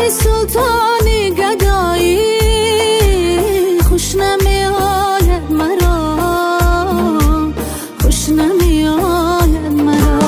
سلطانی گدایی خوش نمیآید مرا خوش نمیآید مرا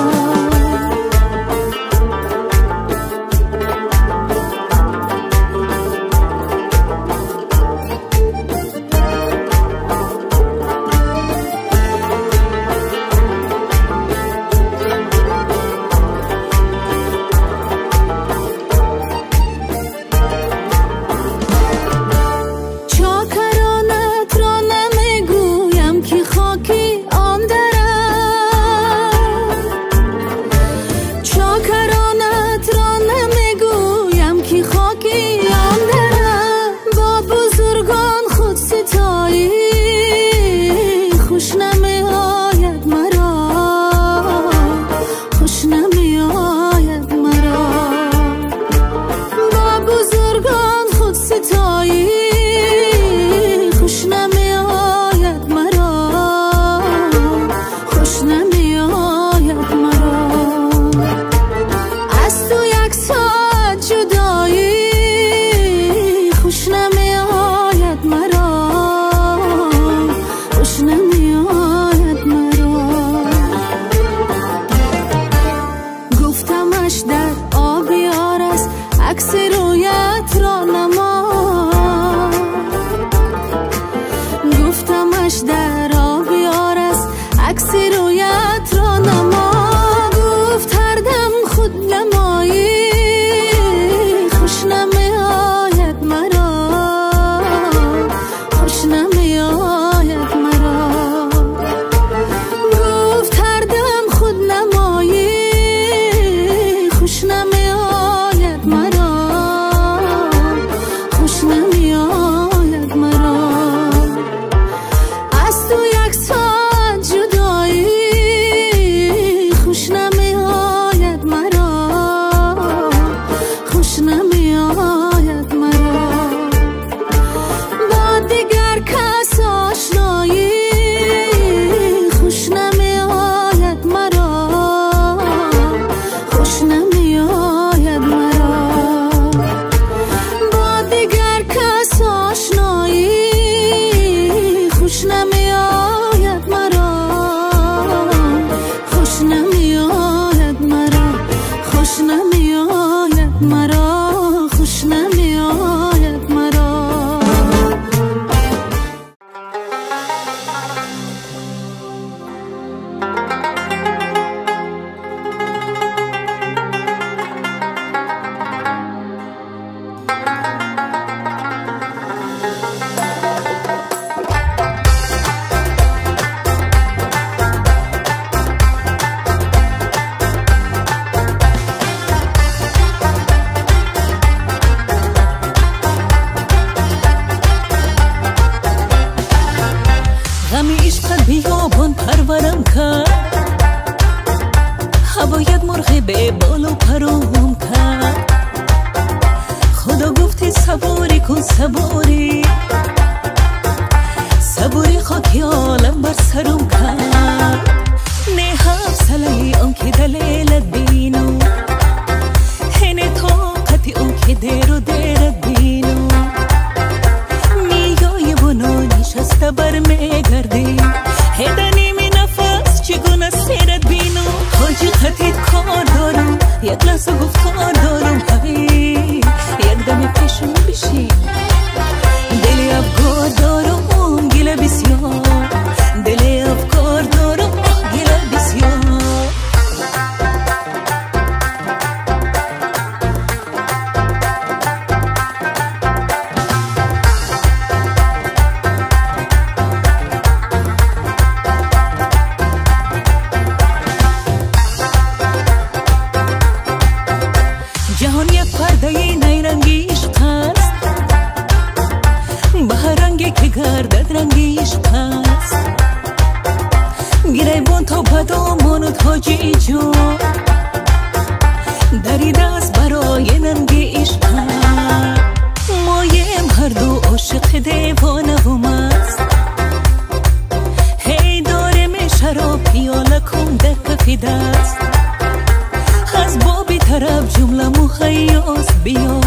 از بابی طرف جمله مخیاس بیا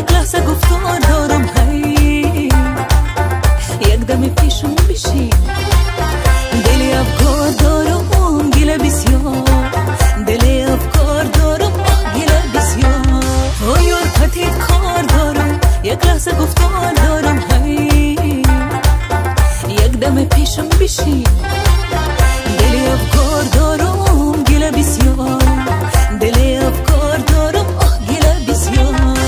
یک لحظه گفتار دارم هی یک دم پیشم بشی دلی افکار دارم گله بسیار دلی افکار دارم گله بسیار یار پتید کار دارم یک لحظه گفتار دارم هی یک دم پیشم بشی دلی افکار دارم گله بسیار دلی افکار دارم گله بسیار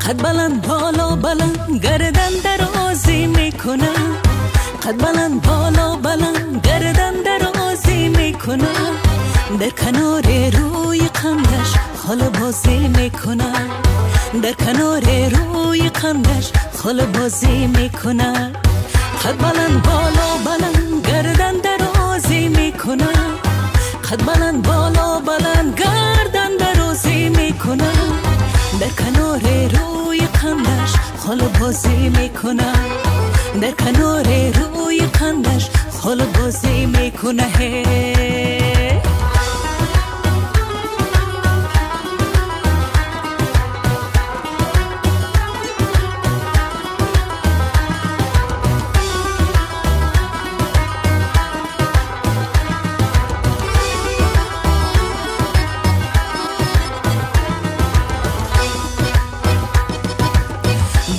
قد بلند بالا بلند گردن درازی میکنم، قد بلند بالا بلند گردن درازی میکنم، در کنار روی قندش خال بازی میکنم، در کنار روی قندش خال بازی میکنم، قد بلند بالا بلند گردن درازی میکنم، قد بلند بالا بلند گردن درازی میکنم، در کنار روی قندش خال بازی میکنم، در کنار روی قندش خال بازی میکنه.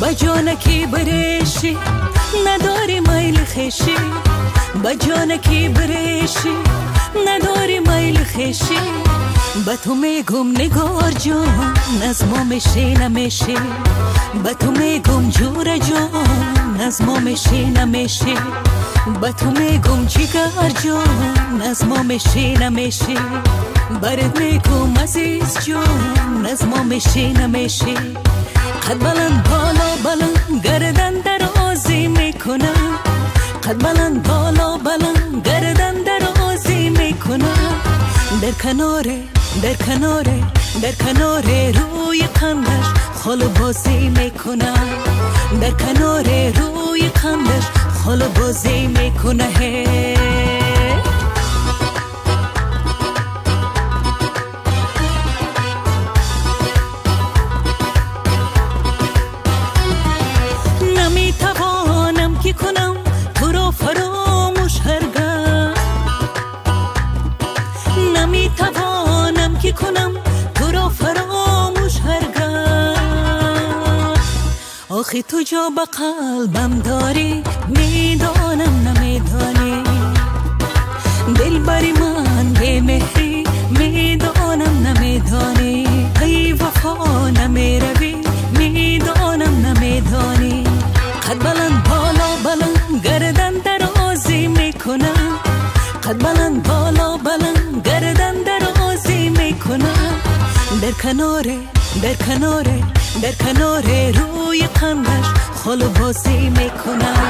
بجانکی بریشی نداری میل خیشی، بجانکی بریشی نداری میل خیشی، با تو میگم نگار جان نظما میشی نمیشی، با تو میگم جور جان نظما میشی نمیشی، با تو میگم جگر جان نظما میشی نمیشی، برات میگم عزیز جان نظما میشی نمیشی، قد بلند بالا بلند گردن درازی میکنم، قد بلند بالا بلند گردن درازی میکنم، در کنار روی قندش خال بازی میکنم، در کنار روی قندش خال بازی میکنه. نمیتوانم که کنم تو رو فراموش هرگز، نمیتوانم که کنم تو رو فراموش هرگز، آخی تو جا به قلبم داری میدانم نمیدانی، دل بری من به مهری میدانم نمیدانی، ای وفا نمیروی میدانم نمیدانی، قد بلند بالا بلند گردن درازی میکنم، قد بلند بالا بلند گردن درازی میکنم، در کنار روی قندش خال بازی میکنم،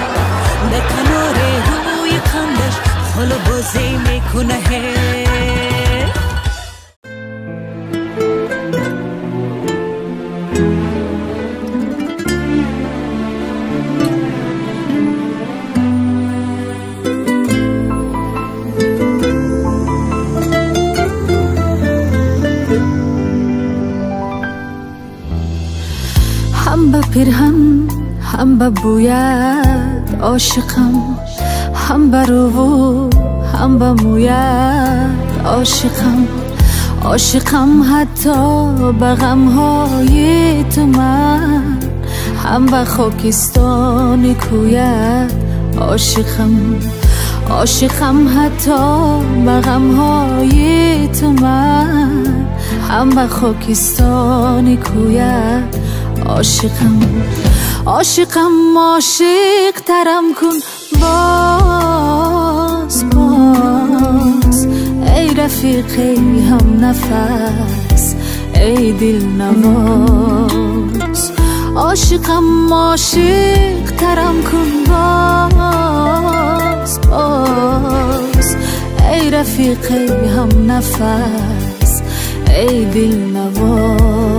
در کنار روی قندش خال بازی میکنه. هم به پیرهن هم به بویت عاشقم، هم به رو هم به مویت عاشقم، عاشقم حتی به غمهای تو من، هم به خاکستان کویت عاشقم، عاشقم حتی به غمهای تو من، هم به خاکستان کویت عاشقم، عاشقم عاشق ترم کن باز باز، ای رفیقی هم نفس ای دل نواز، عاشقم عاشق ترم کن باز باز، ای رفیقی هم نفس ای دل نواز.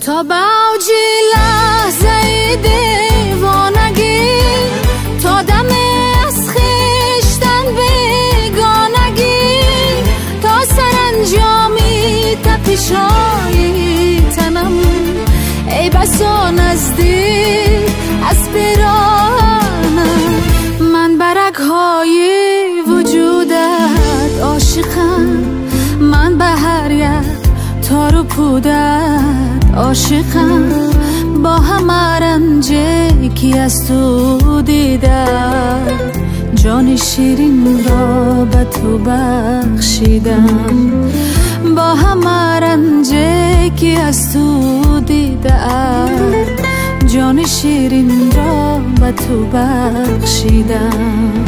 تا به اوج لحظه دیوانگی، تا دم از خویشتن بیگانگی، تا سرانجامی تپشای تنم، ای بسا نزدیک از پیرا خودت عاشقم، با همه رنجی که از تو دیدم، جان شیرین را به تو بخشیدم. با همه رنجی که از تو دیدم، جان شیرین را به تو بخشیدم.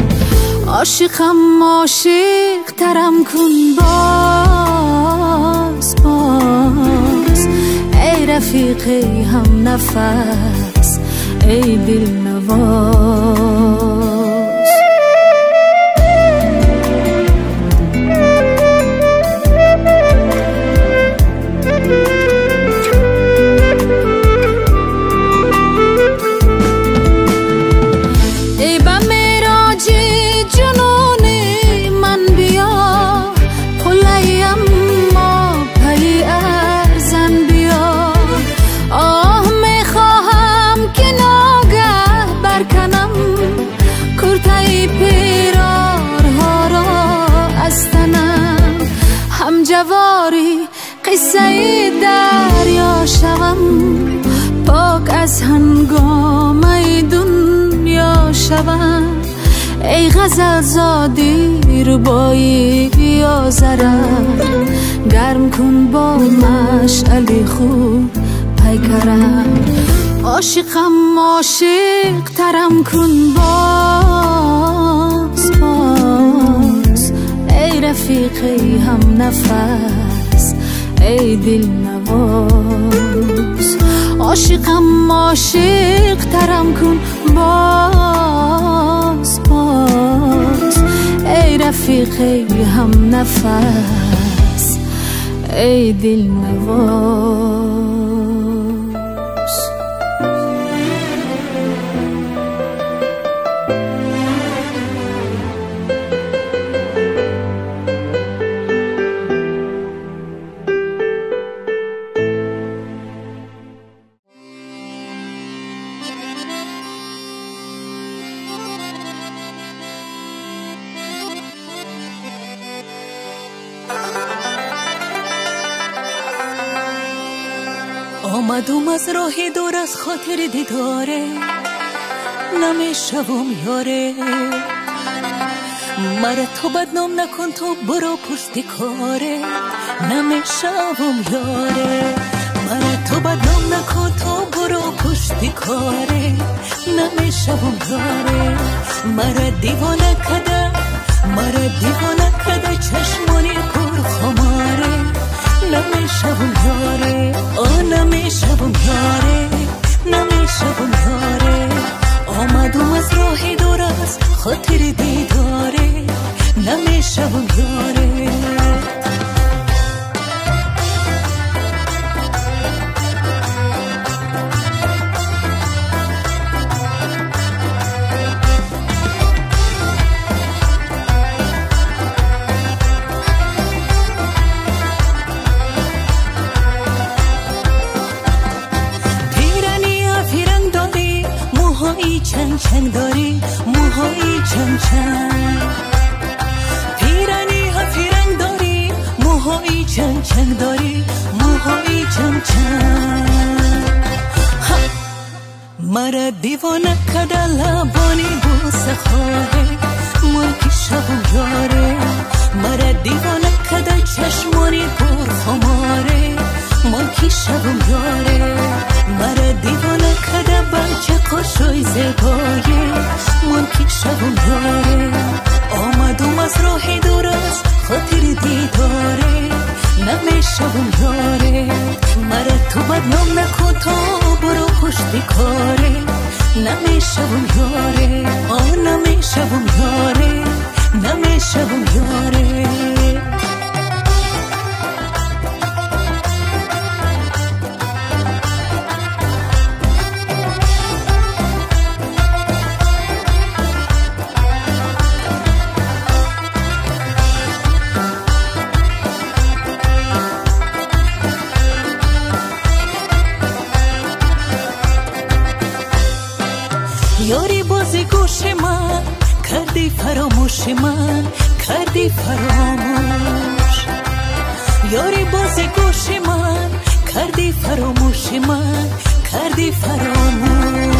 عاشقم عاشق ترم کن باز باز، ای رفیقی هم نفس، ای دل نواز. جواری قصه دریا شوم، پاک از هنگامه دنیا شوم. ای غزل زادی ربایی آزرم، گرم کن با مشعل خوب پیکرم. عاشقم عاشق ترم کن باز باز، ای رفیقی هم نفس، ای دل نواز. عاشقم عاشق ترم کن باز باز، ای رفیقی هم نفس، ای دل نواز. آمدم از راه دور از خاطر دیداره، نمیشوم یاره. مرا تو بدنام نکن، تو برو پشت کاره، نمیشوم یاره. مرا تو بدنام نکن، تو برو پشت کاره، نمیشوم یاره. مرا دیوانه کده، مرا دیوانه کده، چشمانی پر خماره، نمیشوم یاره. نمیشوم یاره، نمیشوم یاره. آمدم از راه دور از خاطر دیداره، نمیشوم یاره. چنگ چنگ داری، موهای چنگ چنگ. پیرانی ها پیرنگ داری، موهای چنگ چنگ داری، موهای چنگ چنگ. مرا دیوانه کده لبانی بوسه خواهی، ملکی شبم یاره. مرا دیوانه کده چشمانی پر خماره، ملکی شبم یاره. مرا دیوانه کده بچه قشوی زیبایی، ملکی شبم یاره. آمدم از راه دور از خاطر دیداره، نمیشوم یاره. مرا تو بدنام نکن، تو برو پشت کاره، نمیشوم یاره. نمیشوم یاره، نمیشوم یاره. یاری بازی گوش من کردی، فراموش من کردی فراموش. یاری بازی گوش من کردی فراموش من کردی فراموش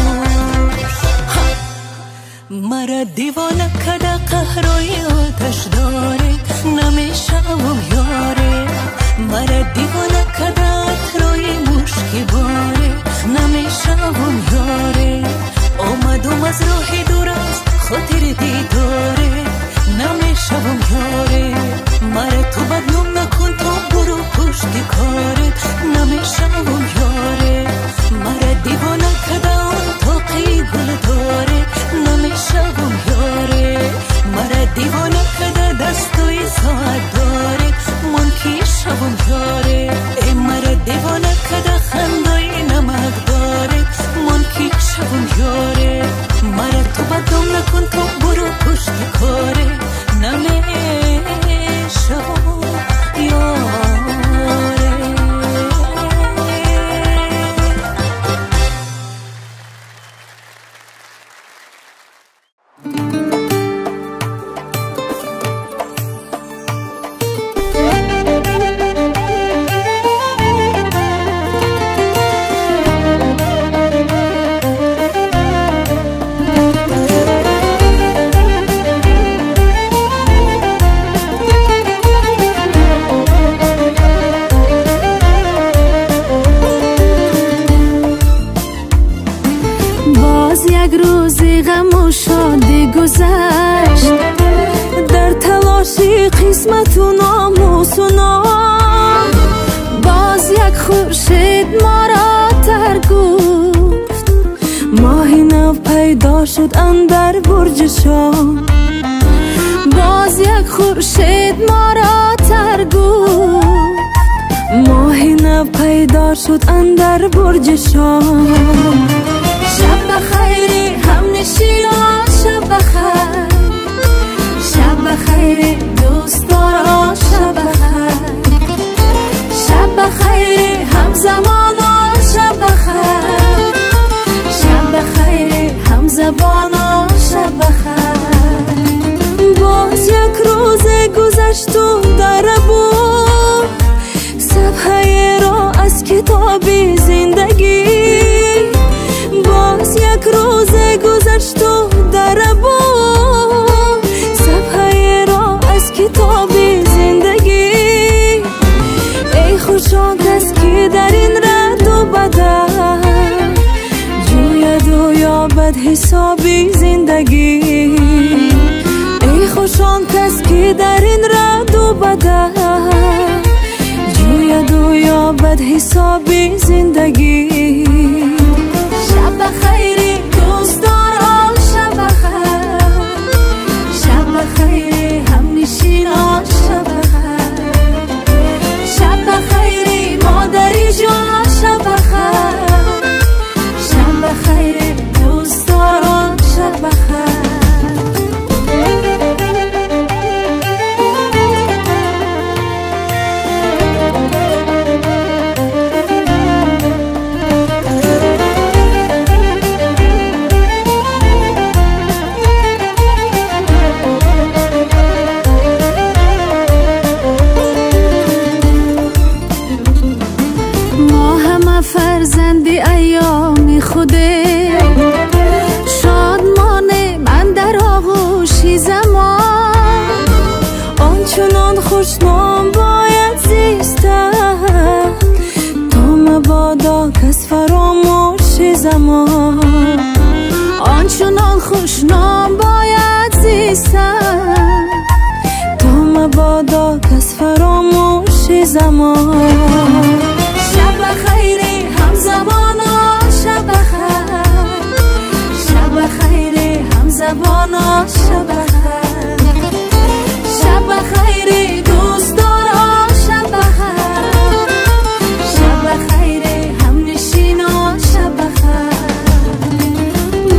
مرا دیوانه کده قهرای آتش داره نمیشم یاره مرا دیوانه کده عطرای مشکی باره نمیشم یاره آمدم از راه درست خاطر دیداره نمیشم یاره مرا تو بدنم نکن تو برو پشت کارت نمیشم یاره مرا دیوانه کده اون تاقی گل داره نمیشم یاره مرا دیوانه کده دستوی ساعت داره من کی شبم یاره ای مرا دیوانه کده خندای نمک داره من کی شبم یاره مرا تو بدنم نکن تو برو پشت کاره نمیشم یاره گذشت در تلاشی قسمت و ناموس و نام باز یک خورشید ما را تر گفت ماهی نو پیدا شد اندر برج شام باز یک خورشید ما را تر گفت ماهی نو پیدا شد اندر برج شام شب بخیری هم نشینا شب بخیر شب بخیر دوستارا شب بخیر شب بخیر هم زمانا شب بخیر شب بخیر هم زبانا شب بخیر باز یک روز گذشت و در بود صفحه را از کتابی زندگی باز یک روز گذشت و در بود صفحه را از کتاب زندگی ای خوشا کس که در این رد و بدر جوید و یابد حسابی زندگی ای خوشان کس که در این رد و بدر جوید و یابد حسابی زندگی شب بخیری دوستارا شب بخیر شب بخیری هم نشینا شب بخیر شب بخیری مادری جان شب بخیر شب بخیری دوستارا شب بخیر فرزندی ایام خوده شادمانه من در آغوشی زمان آنچنان خوشنام باید زیستن تا مبادا کس فراموش زمان آنچنان خوشنام باید زیستن تا مبادا کس فراموش زمان شب بخیری هم زبانا شب بخیر شب بخیری هم زبانا شب بخیر شب بخیری دوستارا شب بخیر شب بخیری هم نشینا شب بخیر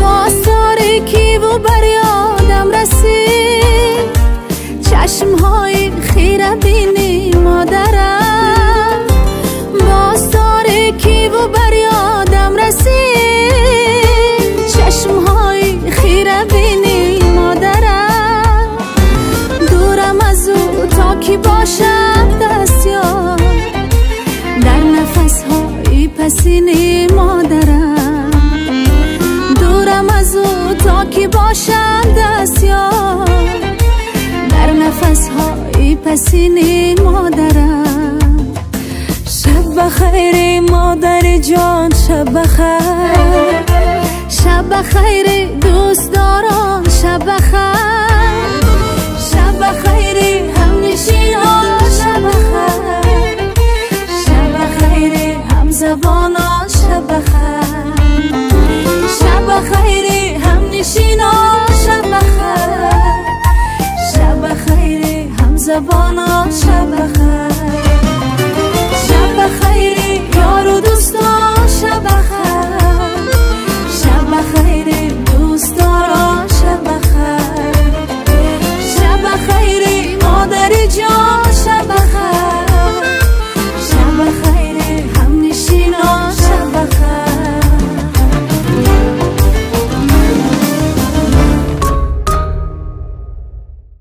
باز تاریکی و بر یادم رسید چشمهای خیره بینی مادرم باز تاریکی و بر یادم رسید چشمهای خیره بینی مادرم دورم از او تا کی باشم دستیار پسین مادرم، دورم از او تا که باشم دستیار، در نفس های پسین مادرم. شب بخیر مادر جان، شب بخیر، شب بخیر دوستداران، شب بخیر.